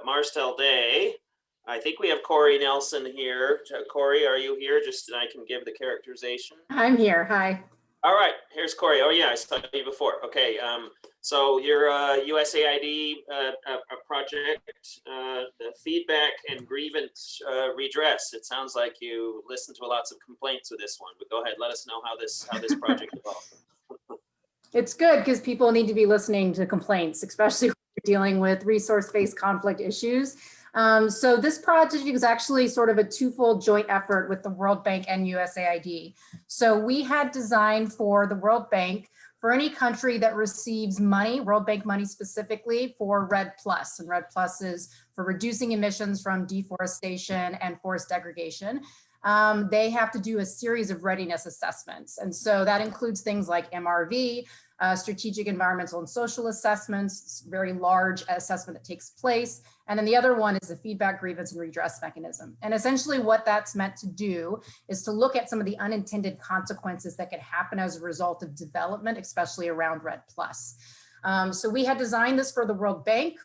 Marstel-Day. I think we have Corey Nelson here. Corey, are you here? Just so I can give the characterization. I'm here. Hi. All right, here's Corey. Oh yeah, I saw you before. Okay, so your USAID project, the feedback and grievance redress. It sounds like you listened to lots of complaints with this one, but go ahead, let us know how this project evolved. It's good because people need to be listening to complaints, especially when you're dealing with resource-based conflict issues. So this project is actually sort of a twofold joint effort with the World Bank and USAID. So we had designed for the World Bank for any country that receives money, World Bank money specifically, for REDD+. And REDD+ is for reducing emissions from deforestation and forest degradation. They have to do a series of readiness assessments. And so that includes things like MRV, strategic environmental and social assessments, very large assessment that takes place. And then the other one is the feedback, grievance, and redress mechanism. And essentially what that's meant to do is to look at some of the unintended consequences that could happen as a result of development, especially around REDD+. So we had designed this for the World Bank.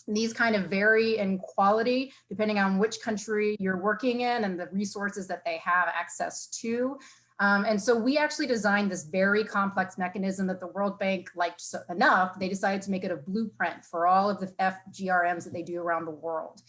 These kind of vary in quality depending on which country you're working in and the resources that they have access to. And so we actually designed this very complex mechanism that the World Bank liked enough, they decided to make it a blueprint for all of the FGRMs that they do around the world.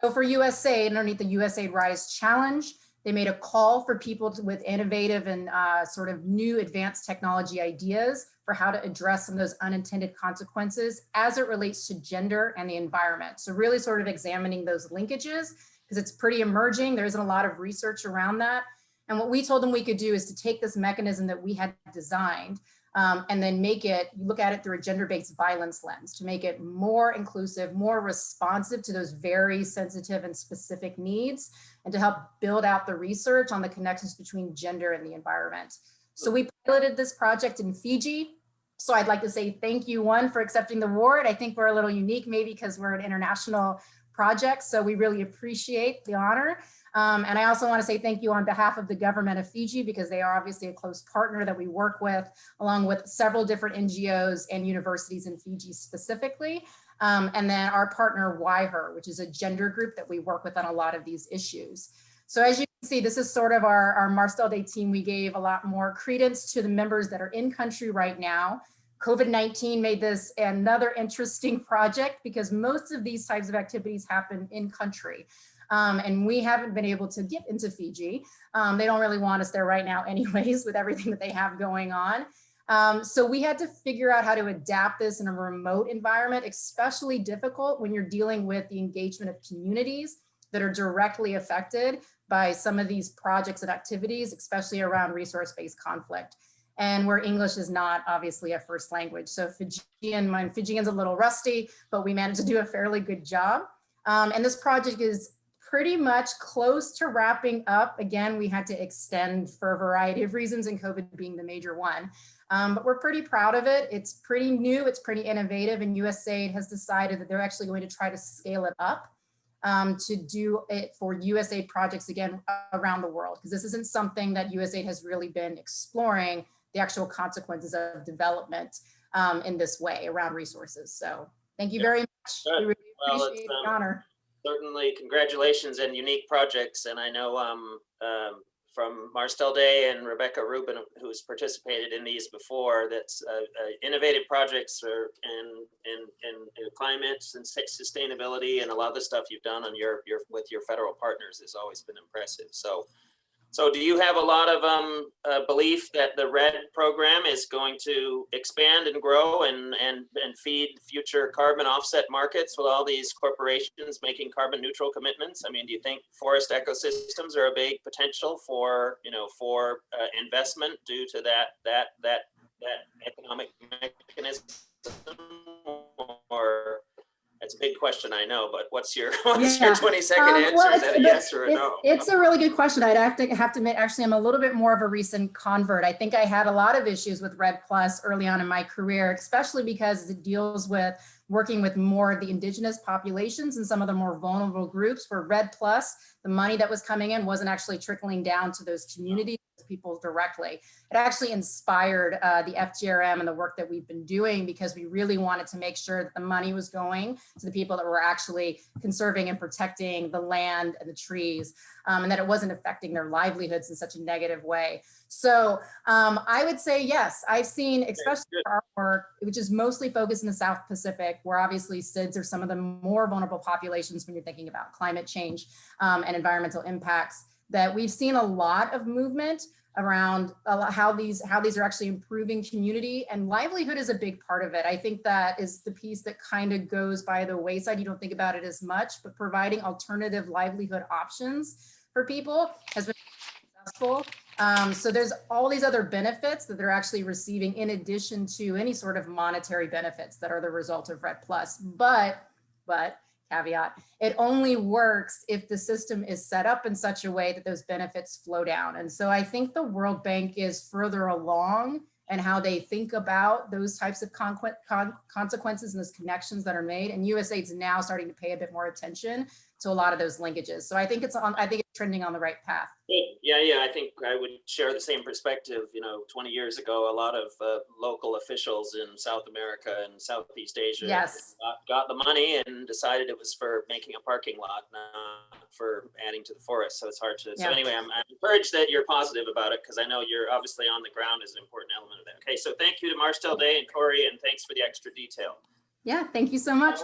So for USAID, underneath the USAID Rise Challenge, they made a call for people with innovative and sort of new advanced technology ideas for how to address some of those unintended consequences as it relates to gender and the environment. So really sort of examining those linkages because it's pretty emerging. There isn't a lot of research around that. And what we told them we could do is to take this mechanism that we had designed and then make it, look at it through a gender-based violence lens to make it more inclusive, more responsive to those very sensitive and specific needs, and to help build out the research on the connections between gender and the environment. So we piloted this project in Fiji. So I'd like to say thank you, one, for accepting the award. I think we're a little unique maybe because we're an international project, so we really appreciate the honor. And I also want to say thank you on behalf of the Government of Fiji, because they are obviously a close partner that we work with, along with several different NGOs and universities in Fiji specifically. And then our partner, WIHER, which is a gender group that we work with on a lot of these issues. So as you can see, this is sort of our Marstel-Day team. We gave a lot more credence to the members that are in country right now. COVID-19 made this another interesting project because most of these types of activities happen in country. And we haven't been able to get into Fiji. They don't really want us there right now anyways, with everything that they have going on. So we had to figure out how to adapt this in a remote environment, especially difficult when you're dealing with the engagement of communities that are directly affected by some of these projects and activities, especially around resource-based conflict. And where English is not obviously a first language. So Fijian's a little rusty, but we managed to do a fairly good job. And this project is pretty much close to wrapping up. Again, we had to extend for a variety of reasons, and COVID being the major one. But we're pretty proud of it. It's pretty new, it's pretty innovative, and USAID has decided that they're actually going to try to scale it up to do it for USAID projects again around the world, because this isn't something that USAID has really been exploring, the actual consequences of development in this way around resources. So thank you very much. We really appreciate the honor. Certainly, congratulations and unique projects. And I know from Marstel-Day and Rebecca Rubin, who's participated in these before, that's innovative projects in climate and sustainability, and a lot of the stuff you've done on with your federal partners has always been impressive. So do you have a lot of belief that the REDD program is going to expand and grow and feed future carbon offset markets with all these corporations making carbon neutral commitments? I mean, do you think forest ecosystems are a big potential for investment due to that economic mechanism? Or it's a big question, I know, but what's your 20-second answer? Well, is that a yes or a no? It's a really good question. I'd have to admit, actually, I'm a little bit more of a recent convert. I think I had a lot of issues with REDD+ early on in my career, especially because it deals with working with more of the indigenous populations and some of the more vulnerable groups, where REDD+, the money that was coming in wasn't actually trickling down to those communities, people directly. It actually inspired the FGRM and the work that we've been doing, because we really wanted to make sure that the money was going to the people that were actually conserving and protecting the land and the trees, and that it wasn't affecting their livelihoods in such a negative way. So I would say, yes, I've seen, especially for our work, which is mostly focused in the South Pacific, where obviously SIDS are some of the more vulnerable populations when you're thinking about climate change and environmental impacts, that we've seen a lot of movement around how these are actually improving community, and livelihood is a big part of it. I think that is the piece that kind of goes by the wayside. You don't think about it as much, but providing alternative livelihood options for people has been successful. So there's all these other benefits that they're actually receiving in addition to any sort of monetary benefits that are the result of REDD+. But caveat, it only works if the system is set up in such a way that those benefits flow down. And so I think the World Bank is further along and how they think about those types of consequences and those connections that are made. And USAID's now starting to pay a bit more attention to a lot of those linkages. So I think it's trending on the right path. Yeah, I think I would share the same perspective. 20 years ago, a lot of local officials in South America and Southeast Asia got the money and decided it was for making a parking lot, not for adding to the forest. So it's hard to, so anyway, I'm encouraged that you're positive about it, because I know you're obviously on the ground is an important element of that. Okay, so thank you to Marstel-Day and Corey, and thanks for the extra detail. Yeah, thank you so much.